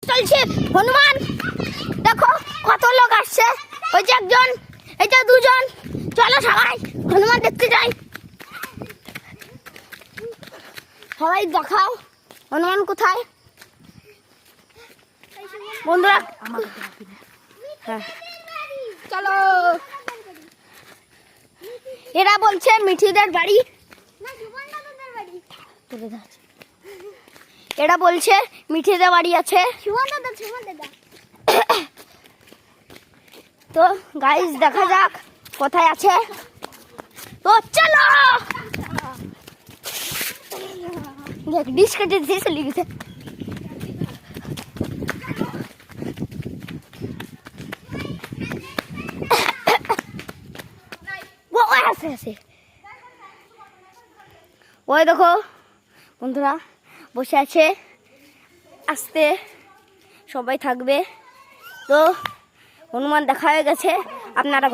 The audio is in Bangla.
চলছে হনুমান, দেখো কত লোক আসছে। ওই যে একজন, এই যে দুজন। চলো সবাই হনুমান দেখতে যাই। সবাই দেখাও হনুমান কোথায় বন্ধুরা। হ্যাঁ চলো। এরা বলছে মিঠিদের বাড়ি, এরা বলছে মিঠিদের বাড়ি আছে। তো গাইস দেখা যাক কোথায় আছে। তো চলো দেখ ডিশ কেটে দিয়ে চলে গেছে। ওই দেখো বন্ধুরা বসে আছে, আসতে সবাই থাকবে। তো হনুমান দেখা হয়ে গেছে, আপনারা